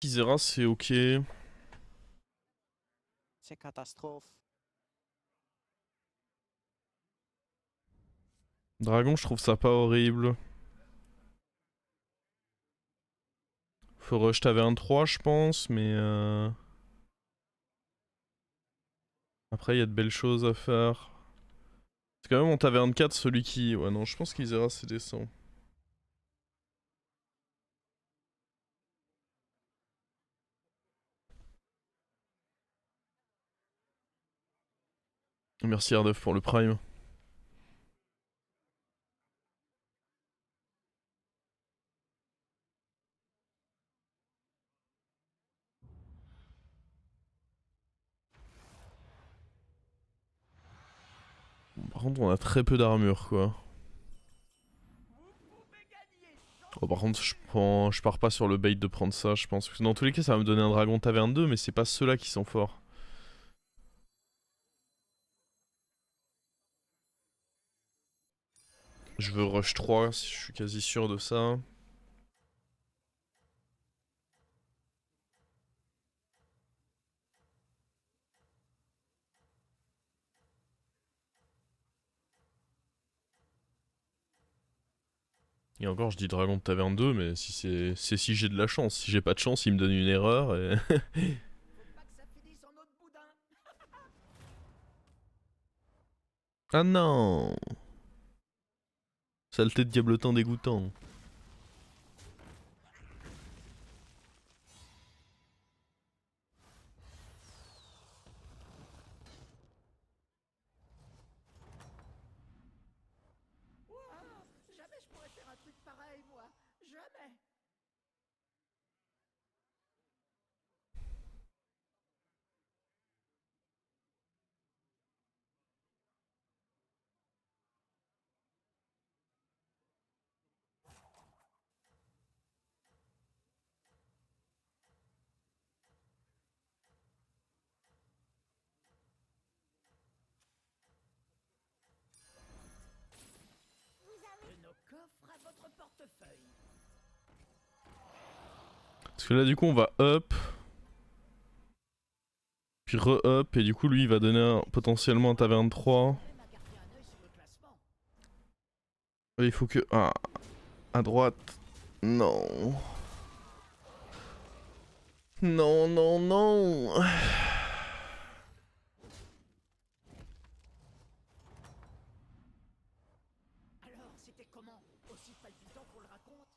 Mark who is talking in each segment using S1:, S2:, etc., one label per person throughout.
S1: Kizera, c'est ok.
S2: C'est catastrophe.
S1: Dragon, je trouve ça pas horrible. Faut rush taverne 3, je pense, mais après, il y a de belles choses à faire. C'est quand même en taverne 4, celui qui... Ouais, non, je pense qu'Isera, c'est décent. Merci Ardef pour le prime. Bon, par contre, on a très peu d'armure, quoi. Oh, par contre, je pars pas sur le bait de prendre ça, je pense. Parce que dans tous les cas, ça va me donner un dragon taverne 2, mais c'est pas ceux-là qui sont forts. Je veux rush 3, si je suis quasi sûr de ça. Et encore, je dis dragon de taverne 2, mais si c'est si j'ai de la chance. Si j'ai pas de chance, il me donne une erreur et... Ah non! Saleté de diablotin dégoûtant.
S3: Jamais je pourrais faire un truc pareil, moi. Jamais. De nos coffres à votre portefeuille.
S1: Parce que là, du coup, on va up. Puis re-up. Et du coup, lui, il va donner potentiellement un taverne 3.
S3: Même à garder un œil sur le classement.
S1: Et il faut que... Ah, à droite. Non. Non, non, non.
S3: Alors, c'était comment? Aussi palpitant qu'on le raconte?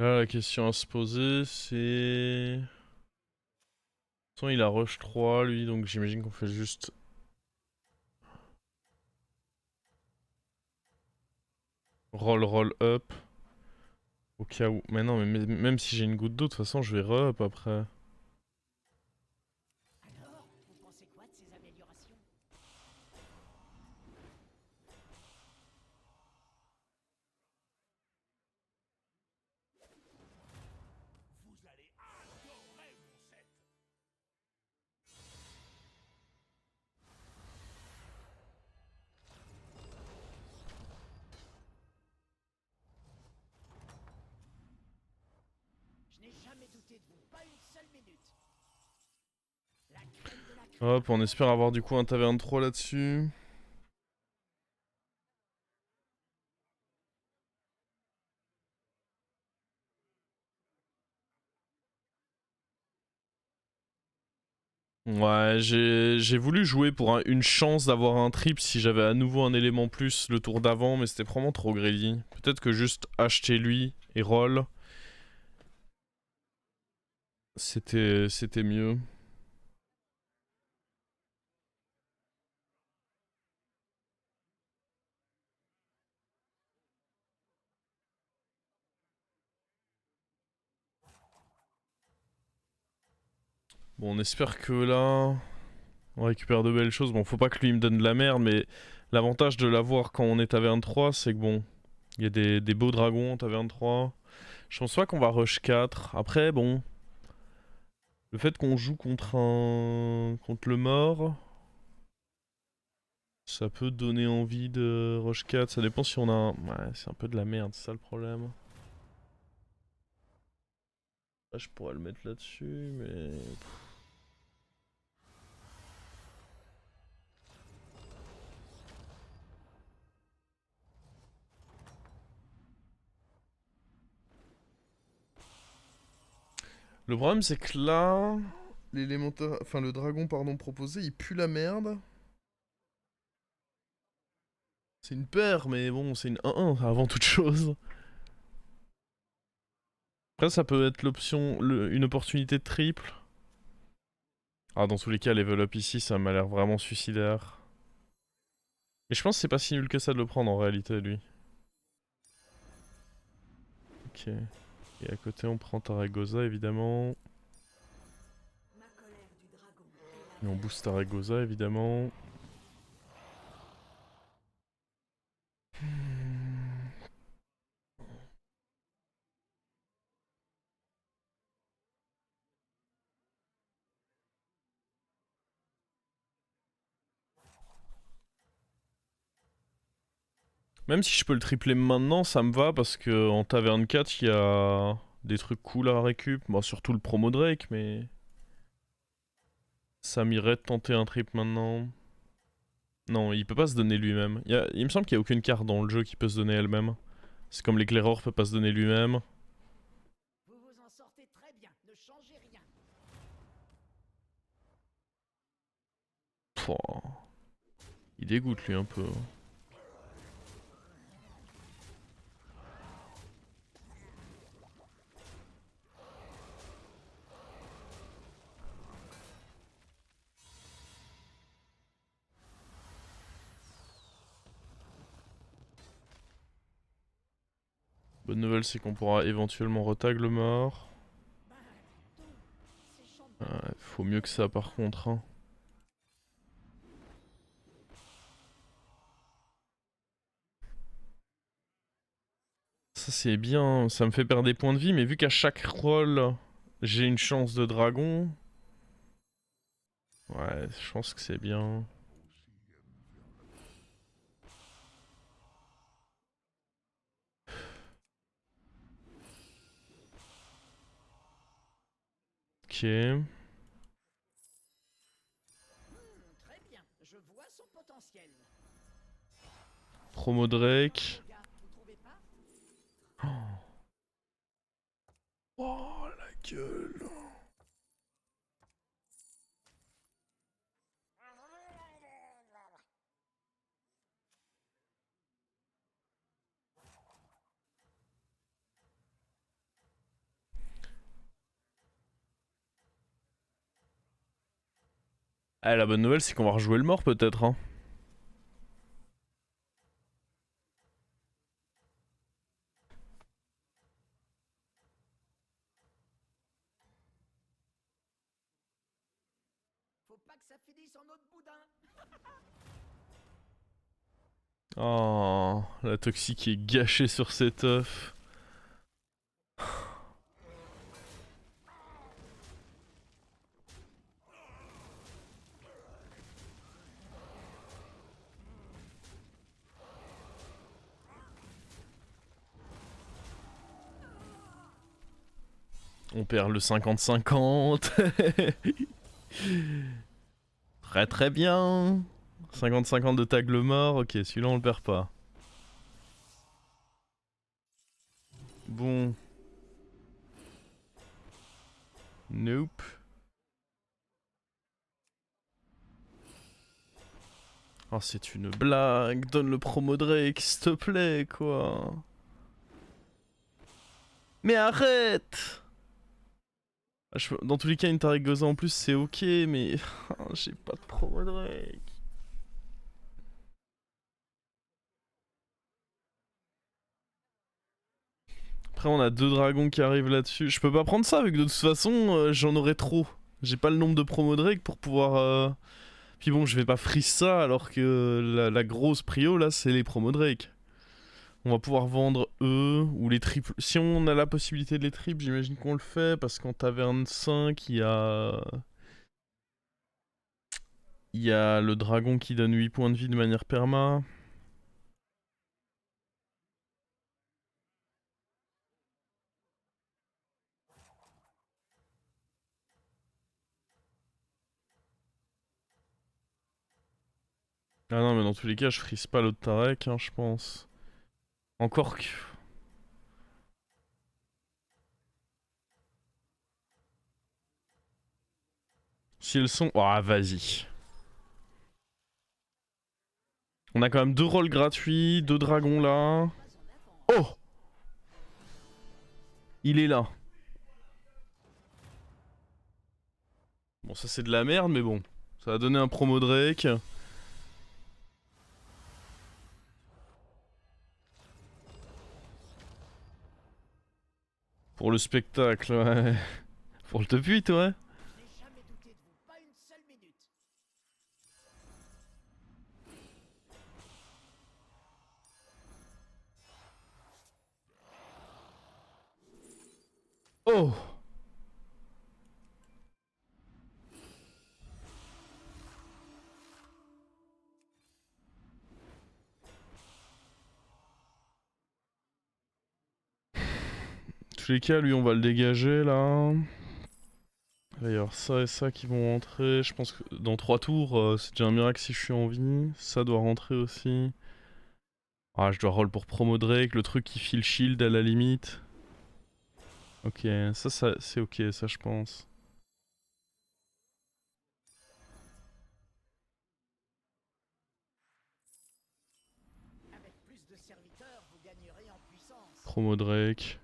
S1: Là, la question à se poser, c'est... De toute façon, il a rush 3, lui, donc j'imagine qu'on fait juste... Roll, roll up. Au cas où. Mais non, mais même si j'ai une goutte d'eau, de toute façon, je vais re-up après.
S3: Alors, vous pensez quoi de ces améliorations? Vous allez adorer mon set. Je n'ai jamais douté de vous, pas une seule minute. La crème de la crème.
S1: Hop, on espère avoir du coup un taverne 3 là-dessus. Ouais, j'ai voulu jouer pour une chance d'avoir un trip si j'avais à nouveau un élément plus le tour d'avant, mais c'était vraiment trop greedy. Peut-être que juste acheter lui et roll, c'était mieux. Bon, on espère que là, On récupère de belles choses. Bon, faut pas que lui me donne de la merde, mais l'avantage de l'avoir quand on est taverne 3, c'est que bon, il y a des beaux dragons en taverne 3. Je pense pas qu'on va rush 4. Après, bon, le fait qu'on joue contre le mort, ça peut donner envie de rush 4. Ça dépend si on a un... Ouais, c'est un peu de la merde, c'est ça le problème. Là, je pourrais le mettre là-dessus, mais... Le problème, c'est que là, l'élémentaire, enfin le dragon pardon proposé, il pue la merde. C'est une paire, mais bon, c'est une 1-1 avant toute chose. Après, ça peut être l'option, une opportunité de triple. Ah, dans tous les cas, level up ici, ça m'a l'air vraiment suicidaire. Et je pense que c'est pas si nul que ça de le prendre en réalité, lui. Ok. Et à côté, on prend Taragosa, évidemment. Et on booste Taragosa, évidemment. Même si je peux le tripler maintenant, ça me va parce que en taverne 4, il y a des trucs cool à récup. Bon, surtout le promo Drake, mais... Ça m'irait de tenter un trip maintenant. Non, il peut pas se donner lui-même. Il me semble qu'il y a aucune carte dans le jeu qui peut se donner elle-même. C'est comme l'éclaireur peut pas se donner lui-même.
S3: Vous vous en sortez très bien, ne changez rien.
S1: Pouah. Il dégoûte lui un peu. Bonne nouvelle, c'est qu'on pourra éventuellement retag le mort. Faut mieux que ça par contre. Hein. Ça c'est bien, ça me fait perdre des points de vie, mais vu qu'à chaque roll j'ai une chance de dragon. Ouais, je pense que c'est bien. Ok.
S3: Très bien, je vois son potentiel.
S1: Promo Drake.
S3: Gars, vous trouvez pas?
S1: Oh la gueule. Ah, la bonne nouvelle c'est qu'on va rejouer le mort peut-être. Hein.
S3: Faut pas que ça finisse en autre boudin.
S1: Oh, la toxique est gâchée sur cet œuf. On perd le 50-50. Très très bien. 50-50 de tag le mort. Ok, celui-là on le perd pas. Bon. Nope. Oh, c'est une blague. Donne le promo Drake, s'il te plaît, quoi. Mais arrête! Dans tous les cas, une Taragosa en plus, c'est ok, mais j'ai pas de promo Drake. Après, on a deux dragons qui arrivent là-dessus. Je peux pas prendre ça, vu que de toute façon, j'en aurais trop. J'ai pas le nombre de promo Drake pour pouvoir Puis bon, je vais pas freeze ça alors que la grosse prio là, c'est les promos Drake. On va pouvoir vendre eux ou les triples. Si on a la possibilité de les triples, j'imagine qu'on le fait parce qu'en taverne 5, il y a le dragon qui donne 8 points de vie de manière perma. Ah non, mais dans tous les cas, je frise pas l'autre Tarek, hein, je pense. Encore que. Si elles sont. Ah, vas-y. On a quand même 2 rôles gratuits, 2 dragons là. Oh! Il est là. Bon, ça c'est de la merde, mais bon. Ça va donner un promo Drake. Pour le spectacle, ouais. Pour le top 8, ouais.
S3: Je n'ai jamais douté de vous, pas une seule minute.
S1: Oh! Dans tous les cas, lui, on va le dégager là. Il va y avoir ça et ça qui vont rentrer. Je pense que dans 3 tours, c'est déjà un miracle si je suis en vie. Ça doit rentrer aussi. Ah, je dois roll pour promo Drake, le truc qui file shield à la limite. Ok, ça c'est ok, ça je pense.
S3: Avec plus de serviteurs, vous gagnerez en puissance.
S1: Promo Drake.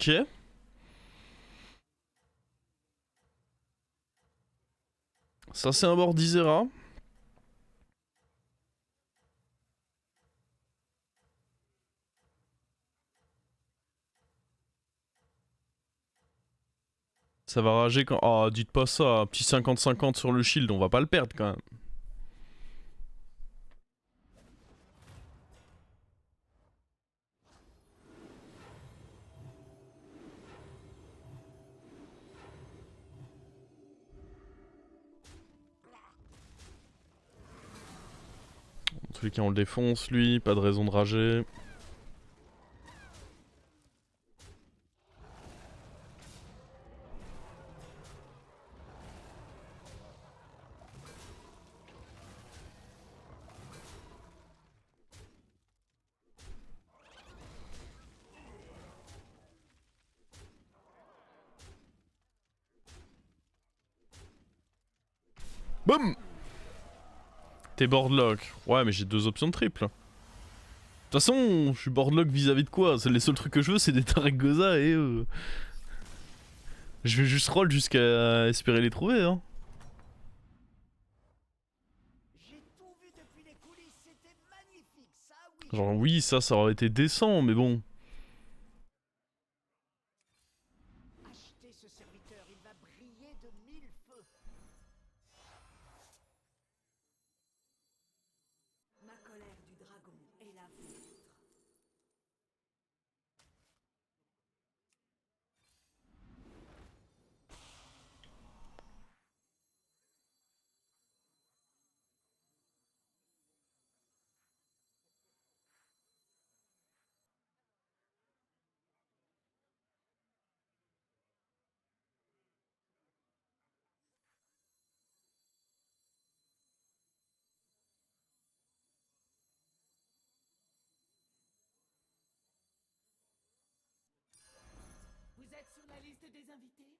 S1: Ok. Ça c'est un bord d'Isera. Ça va rager quand... Ah, dites pas ça. Petit 50-50 sur le shield, on va pas le perdre quand même. Dans tous les cas, on le défonce lui, pas de raison de rager. Boum! T'es boardlock. Ouais, mais j'ai 2 options de triple. De toute façon, je suis boardlock vis-à-vis de quoi? C'est les seuls trucs que je veux, c'est des Tarek Goza et je vais juste roll jusqu'à espérer les trouver, hein.
S3: J'ai tout vu depuis les coulisses, c'était magnifique, ça oui.
S1: Genre oui, ça aurait été décent, mais bon.
S3: Achetez ce serviteur, il va briller de mille feux.
S2: Ma colère du dragon est la vôtre. Vous êtes sur la liste des invités?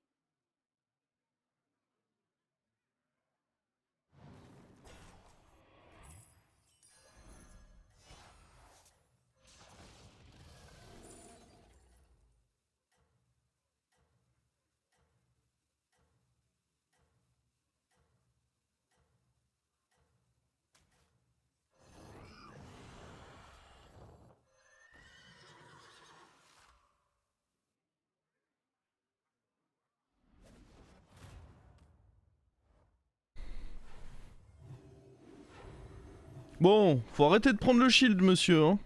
S1: Bon, faut arrêter de prendre le shield, monsieur, hein.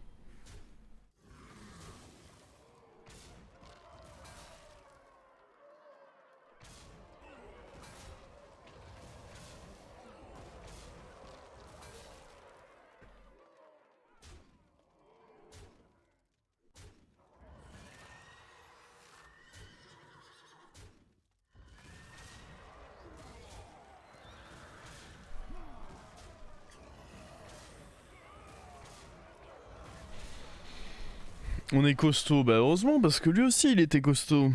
S1: On est costaud, bah heureusement, parce que lui aussi il était costaud. De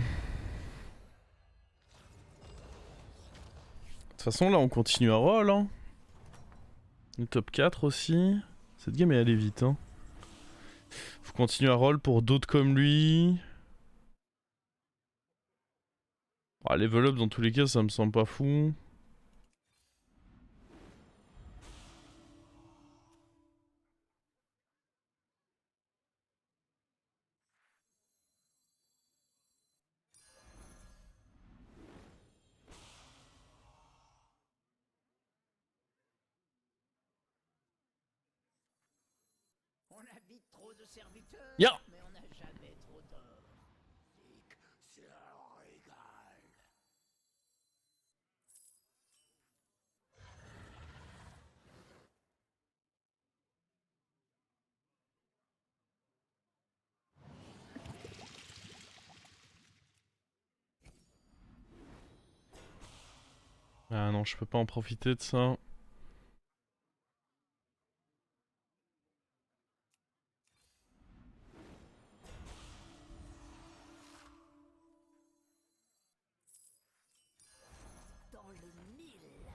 S1: toute façon, là on continue à roll, hein. Le top 4 aussi. Cette game est allée vite, hein. Faut continuer à roll pour d'autres comme lui. Ah, level up dans tous les cas, ça me semble pas fou.
S3: On a vite trop de serviteurs,
S1: Ya.
S3: mais on n'a jamais trop d'or. C'est un régal.
S1: Ah non, je peux pas en profiter de ça.
S3: Dans le mille.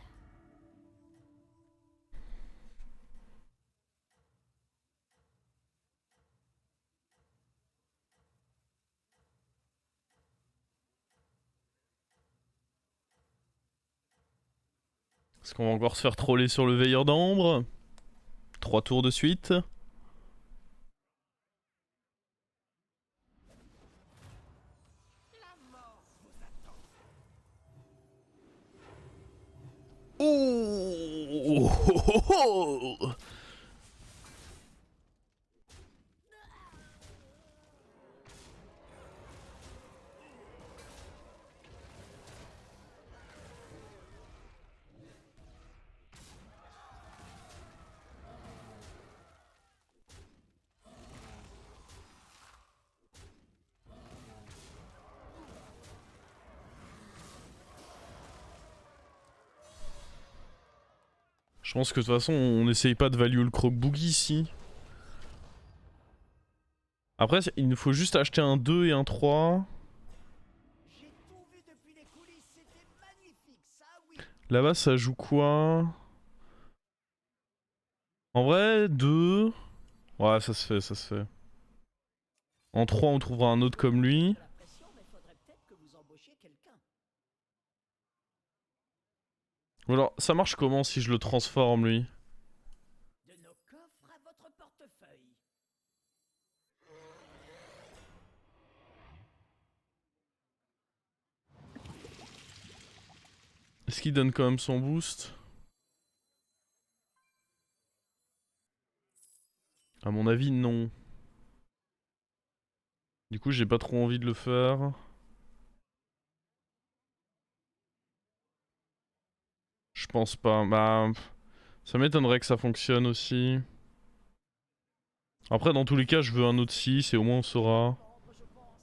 S1: Est-ce qu'on va encore se faire troller sur le veilleur d'ambre? 3 tours de suite. Oh, oh, oh, oh. Je pense que de toute façon, on n'essaye pas de value le croque-boogie ici. Après, il nous faut juste acheter un 2 et un 3.
S3: J'ai tout vu depuis les coulisses, c'était magnifique, ça oui.
S1: Là-bas, ça joue quoi? En vrai, 2. Ouais, ça se fait, ça se fait. En 3, on trouvera un autre comme lui.
S3: La pression, mais faudrait peut-être que vous embauchiez quelqu'un.
S1: Ou alors, ça marche comment si je le transforme, lui?
S3: De nos coffres à votre portefeuille.
S1: Est-ce qu'il donne quand même son boost? À mon avis, non. Du coup, j'ai pas trop envie de le faire. Je pense pas. Bah, ça m'étonnerait que ça fonctionne aussi. Après, dans tous les cas, je veux un autre 6 et au moins on saura.
S3: Prendre, je pense.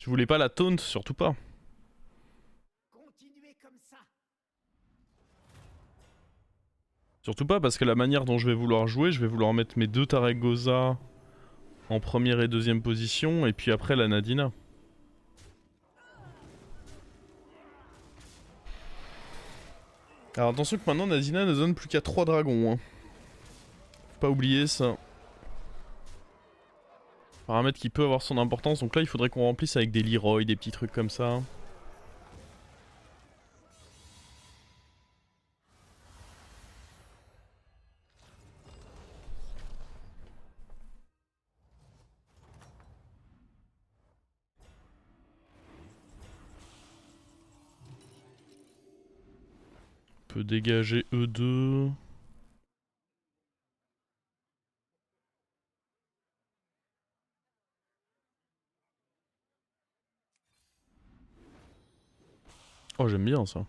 S1: Tu voulais pas la taunt, surtout pas.
S3: Continuez comme ça.
S1: Surtout pas parce que la manière dont je vais vouloir jouer, je vais vouloir mettre mes 2 Taragosa en première et deuxième position et puis après la Nadina. Alors attention que maintenant Nadina ne donne plus qu'à 3 dragons. Hein. Faut pas oublier ça. Paramètre qui peut avoir son importance. Donc là, il faudrait qu'on remplisse avec des Leroy, des petits trucs comme ça. On peut dégager E2. Oh, j'aime bien ça.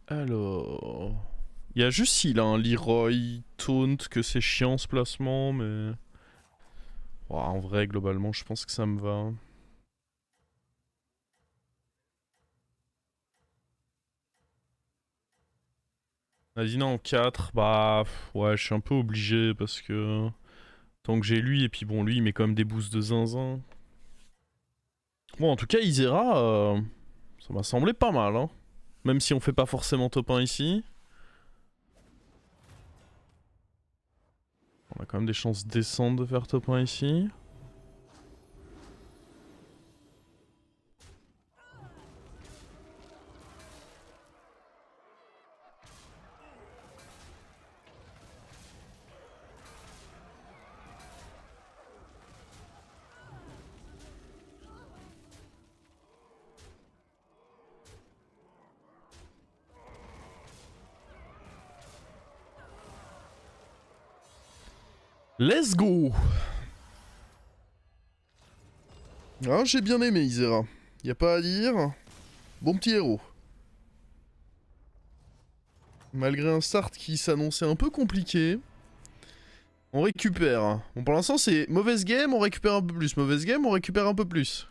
S1: Alors... Il y a juste s'il a un Leroy taunt que c'est chiant ce placement, mais... Ouah, en vrai, globalement, je pense que ça me va. Nadina en 4, bah... Ouais, je suis un peu obligé parce que... Tant que j'ai lui, et puis bon, lui, il met quand même des boosts de zinzin. Bon, en tout cas, Isera, ça m'a semblé pas mal, hein. Même si on fait pas forcément top 1 ici. On a quand même des chances décentes de faire top 1 ici. Let's go! Ah, j'ai bien aimé Isera. Y a pas à dire. Bon petit héros. Malgré un start qui s'annonçait un peu compliqué. On récupère. Bon, pour l'instant, c'est mauvaise game, on récupère un peu plus. Mauvaise game, on récupère un peu plus.